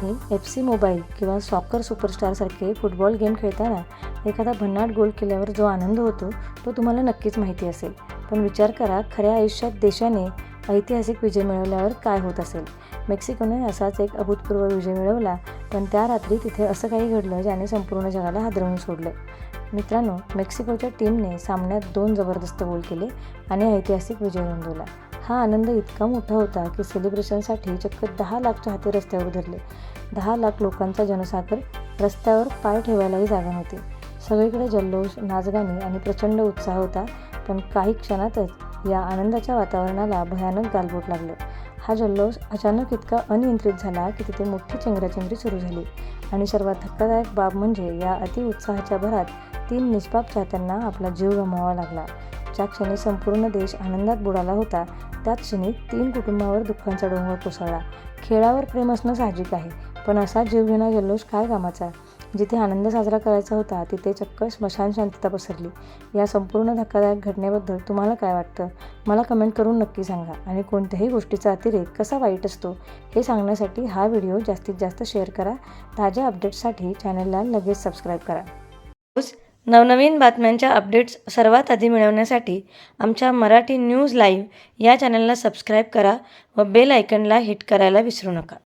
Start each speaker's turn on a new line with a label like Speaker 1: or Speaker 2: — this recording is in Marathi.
Speaker 1: FC मोबाईल किंवा सॉकर सुपरस्टारसारखे फुटबॉल गेम खेळताना एखादा भन्नाट गोल केल्यावर जो आनंद होतो तो तुम्हाला नक्कीच माहिती असेल. पण विचार करा, खऱ्या आयुष्यात देशाने ऐतिहासिक विजय मिळवल्यावर काय होत असेल. मेक्सिकोने असाच एक अभूतपूर्व विजय मिळवला, पण त्या रात्री तिथे असं काही घडलं ज्याने संपूर्ण जगाला हादरवून सोडलं. मित्रांनो, मेक्सिकोच्या टीमने सामन्यात 2 जबरदस्त गोल केले आणि ऐतिहासिक विजय नोंदवला. हा आनंद इतका मोठा होता की सेलिब्रेशनसाठी चक्क 10 लाख चाहते रस्त्यावर उतरले. 10 लाख लोकांचा जनसागर. रस्त्यावर पाय ठेवायलाही जागा नव्हती. सगळीकडे जल्लोष, नाचगाणी आणि प्रचंड उत्साह होता. पण काही क्षणातच या आनंदाच्या वातावरणाला भयानक गालबोट लागलं. हा जल्लोष अचानक इतका अनियंत्रित झाला की तिथे मोठी चेंगराचेंगरी सुरू झाली. आणि सर्वात धक्कादायक बाब म्हणजे या अतिउत्साहाच्या भरात 3 निष्पाप चाहत्यांना आपला जीव गमवावा लागला. ज्या क्षणी संपूर्ण देश आनंदात बुडाला होता, त्याच क्षणी 3 कुटुंबावर दुःखाचा डोंगर कोसळला. खेळावर प्रेम असणं साहजिक आहे, पण असा जीवघेणा जल्लोष काय कामाचा. जिथे आनंद साजरा करायचा होता तिथे चक्क स्मशान शांतता पसरली. या संपूर्ण धक्कादायक घटनेबद्दल तुम्हाला काय वाटतं, मला कमेंट करून नक्की सांगा. आणि कोणत्याही गोष्टीचा अतिरेक कसा वाईट असतो हे सांगण्यासाठी हा व्हिडिओ जास्तीत जास्त शेअर करा. ताज्या अपडेट्ससाठी चॅनलला लगेच सबस्क्राईब करा. नवनवीन बातम्यांच्या अपडेट्स सर्वात आधी मिळवण्यासाठी आमच्या मराठी न्यूज लाईव्ह या चॅनलला सबस्क्राईब करा व बेल आयकॉनला हिट करायला विसरू नका.